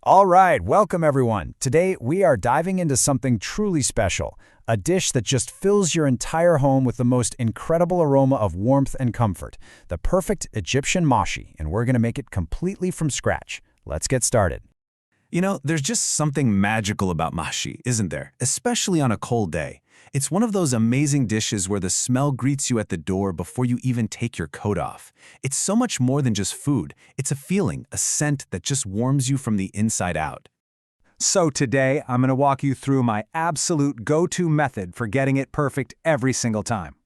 All right, welcome everyone. Today we are diving into something truly special, a dish that just fills your entire home with the most incredible aroma of warmth and comfort, the perfect Egyptian Mahshi, and we're going to make it completely from scratch. Let's get started. There's just something magical about Mahshi, isn't there? Especially on a cold day. It's one of those amazing dishes where the smell greets you at the door before you even take your coat off. It's so much more than just food. It's a feeling, a scent that just warms you from the inside out. So today, I'm going to walk you through my absolute go-to method for getting it perfect every single time.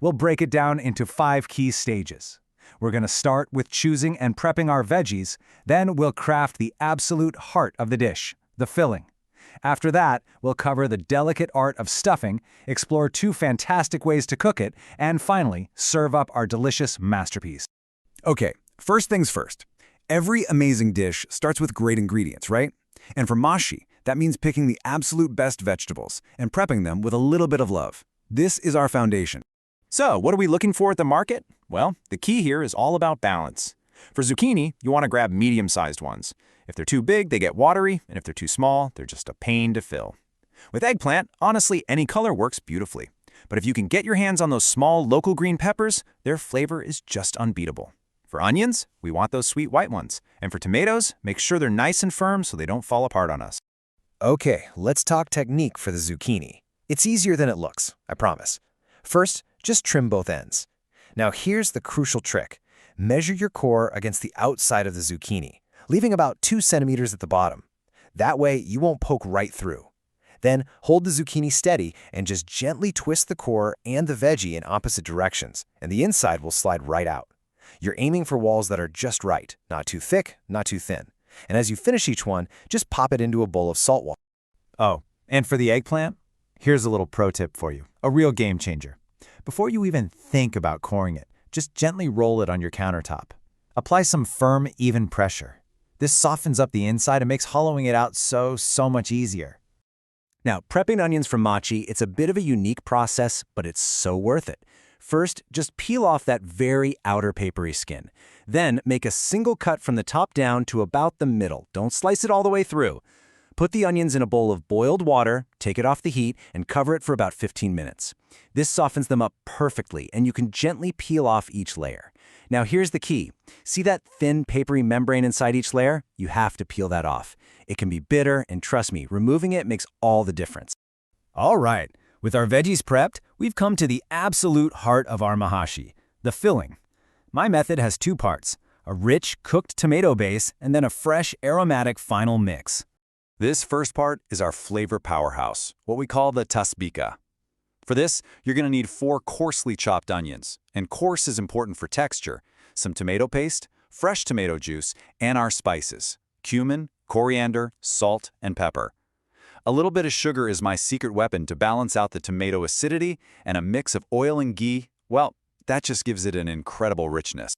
We'll break it down into 5 key stages. We're going to start with choosing and prepping our veggies, then we'll craft the absolute heart of the dish, the filling. After that, we'll cover the delicate art of stuffing, explore 2 fantastic ways to cook it, and finally, serve up our delicious masterpiece. Okay, first things first. Every amazing dish starts with great ingredients, right? And for Mahshi, that means picking the absolute best vegetables and prepping them with a little bit of love. This is our foundation. So, what are we looking for at the market? Well, the key here is all about balance. For zucchini, you want to grab medium-sized ones. If they're too big, they get watery, and if they're too small, they're just a pain to fill. With eggplant, honestly, any color works beautifully. But if you can get your hands on those small local green peppers, their flavor is just unbeatable. For onions, we want those sweet white ones. And for tomatoes, make sure they're nice and firm so they don't fall apart on us. Okay, let's talk technique for the zucchini. It's easier than it looks, I promise. First, just trim both ends. Now here's the crucial trick. Measure your core against the outside of the zucchini, leaving about 2 centimeters at the bottom. That way, you won't poke right through. Then, hold the zucchini steady and just gently twist the core and the veggie in opposite directions, and the inside will slide right out. You're aiming for walls that are just right, not too thick, not too thin. And as you finish each one, just pop it into a bowl of salt water. Oh, and for the eggplant, here's a little pro tip for you, a real game changer. Before you even think about coring it, just gently roll it on your countertop. Apply some firm, even pressure. This softens up the inside and makes hollowing it out so much easier. Now, prepping onions for Mahshi, it's a bit of a unique process, but it's so worth it. First, just peel off that very outer papery skin. Then, make a single cut from the top down to about the middle. Don't slice it all the way through. Put the onions in a bowl of boiled water, take it off the heat, and cover it for about 15 minutes. This softens them up perfectly, and you can gently peel off each layer. Now here's the key. See that thin, papery membrane inside each layer? You have to peel that off. It can be bitter, and trust me, removing it makes all the difference. All right, with our veggies prepped, we've come to the absolute heart of our Mahshi, the filling. My method has 2 parts, a rich, cooked tomato base, and then a fresh, aromatic final mix. This first part is our flavor powerhouse, what we call the tasbika. For this, you're going to need 4 coarsely chopped onions, and coarse is important for texture, some tomato paste, fresh tomato juice, and our spices, cumin, coriander, salt, and pepper. A little bit of sugar is my secret weapon to balance out the tomato acidity, and a mix of oil and ghee, well, that just gives it an incredible richness.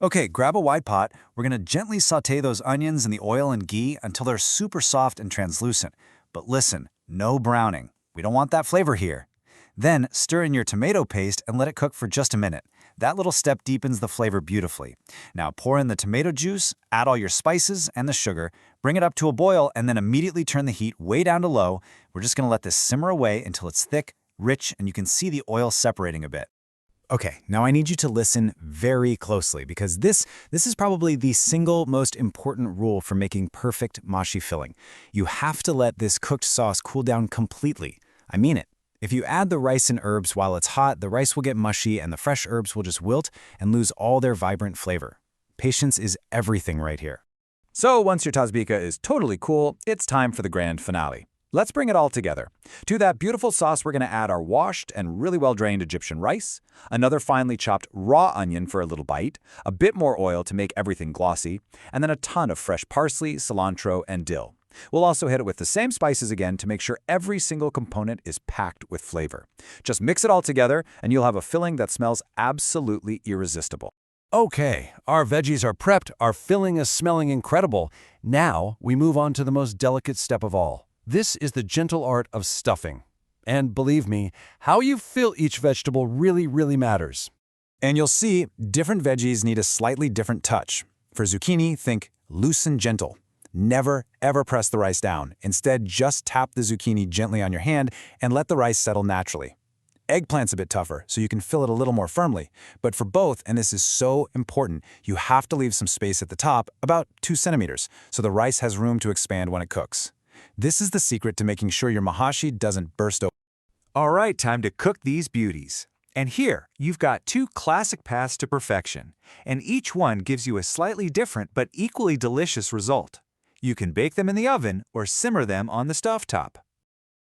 Okay, grab a wide pot. We're going to gently sauté those onions in the oil and ghee until they're super soft and translucent. But listen, no browning. We don't want that flavor here. Then stir in your tomato paste and let it cook for just a minute. That little step deepens the flavor beautifully. Now pour in the tomato juice, add all your spices and the sugar, bring it up to a boil, and then immediately turn the heat way down to low. We're just going to let this simmer away until it's thick, rich, and you can see the oil separating a bit. Okay, now I need you to listen very closely because this is probably the single most important rule for making perfect Mahshi filling. You have to let this cooked sauce cool down completely. I mean it. If you add the rice and herbs while it's hot, the rice will get mushy and the fresh herbs will just wilt and lose all their vibrant flavor. Patience is everything right here. So once your tasbika is totally cool, it's time for the grand finale. Let's bring it all together. To that beautiful sauce, we're going to add our washed and really well-drained Egyptian rice, another finely chopped raw onion for a little bite, a bit more oil to make everything glossy, and then a ton of fresh parsley, cilantro, and dill. We'll also hit it with the same spices again to make sure every single component is packed with flavor. Just mix it all together, and you'll have a filling that smells absolutely irresistible. Okay, our veggies are prepped, our filling is smelling incredible. Now we move on to the most delicate step of all. This is the gentle art of stuffing. And believe me, how you fill each vegetable really matters. And you'll see different veggies need a slightly different touch. For zucchini, think loose and gentle. Never, ever press the rice down. Instead, just tap the zucchini gently on your hand and let the rice settle naturally. Eggplant's a bit tougher, so you can fill it a little more firmly. But for both, and this is so important, you have to leave some space at the top, about 2 centimeters, so the rice has room to expand when it cooks. This is the secret to making sure your Mahshi doesn't burst open. All right, time to cook these beauties. And here, you've got 2 classic paths to perfection, and each one gives you a slightly different but equally delicious result. You can bake them in the oven or simmer them on the stovetop.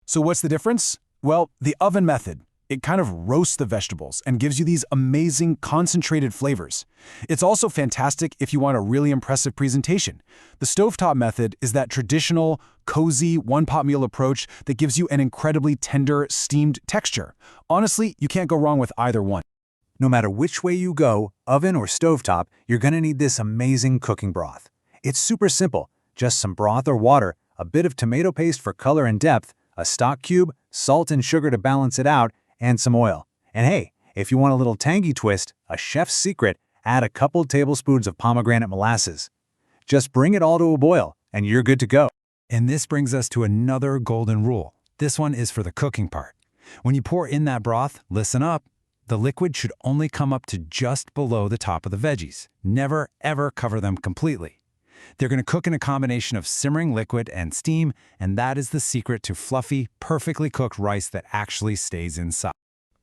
So what's the difference? Well, the oven method. It kind of roasts the vegetables and gives you these amazing concentrated flavors. It's also fantastic if you want a really impressive presentation. The stovetop method is that traditional, cozy, one-pot meal approach that gives you an incredibly tender, steamed texture. Honestly, you can't go wrong with either one. No matter which way you go, oven or stovetop, you're going to need this amazing cooking broth. It's super simple. Just some broth or water, a bit of tomato paste for color and depth, a stock cube, salt and sugar to balance it out, and some oil. And hey, if you want a little tangy twist, a chef's secret, add a couple tablespoons of pomegranate molasses. Just bring it all to a boil, and you're good to go. And this brings us to another golden rule. This one is for the cooking part. When you pour in that broth, listen up. The liquid should only come up to just below the top of the veggies. Never, ever cover them completely. They're going to cook in a combination of simmering liquid and steam, and that is the secret to fluffy, perfectly cooked rice that actually stays inside.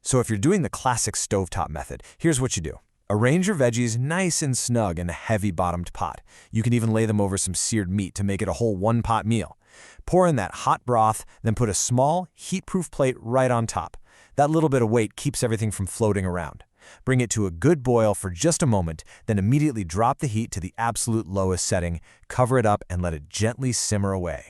So if you're doing the classic stovetop method, here's what you do. Arrange your veggies nice and snug in a heavy-bottomed pot. You can even lay them over some seared meat to make it a whole one-pot meal. Pour in that hot broth, then put a small, heat-proof plate right on top. That little bit of weight keeps everything from floating around. Bring it to a good boil for just a moment, then immediately drop the heat to the absolute lowest setting, cover it up, and let it gently simmer away.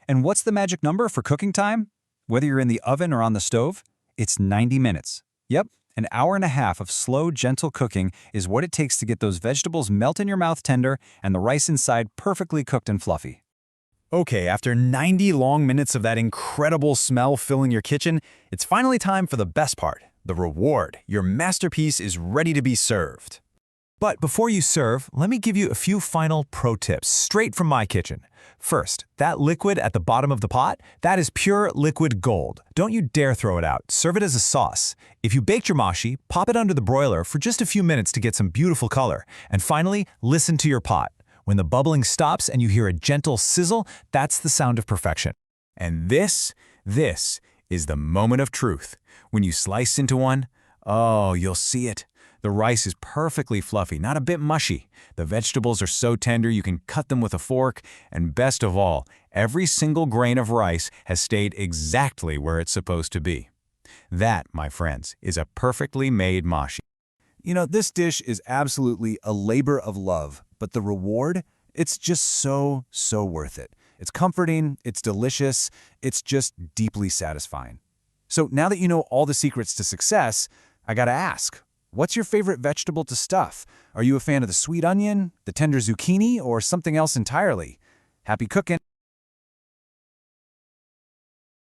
And what's the magic number for cooking time? Whether you're in the oven or on the stove, it's 90 minutes. Yep, an hour and a half of slow, gentle cooking is what it takes to get those vegetables melt in your mouth tender and the rice inside perfectly cooked and fluffy. Okay, after 90 long minutes of that incredible smell filling your kitchen, it's finally time for the best part, the reward. Your masterpiece is ready to be served. But before you serve, let me give you a few final pro tips straight from my kitchen. First, that liquid at the bottom of the pot, that is pure liquid gold. Don't you dare throw it out. Serve it as a sauce. If you baked your Mahshi, pop it under the broiler for just a few minutes to get some beautiful color. And finally, listen to your pot. When the bubbling stops and you hear a gentle sizzle, that's the sound of perfection. And this is the moment of truth. When you slice into one, oh, you'll see it. The rice is perfectly fluffy, not a bit mushy. The vegetables are so tender you can cut them with a fork. And best of all, every single grain of rice has stayed exactly where it's supposed to be. That, my friends, is a perfectly made Mahshi. You know, this dish is absolutely a labor of love, but the reward, it's just so worth it. It's comforting, it's delicious, it's just deeply satisfying. So now that you know all the secrets to success, I gotta ask, what's your favorite vegetable to stuff? Are you a fan of the sweet onion, the tender zucchini, or something else entirely? Happy cooking!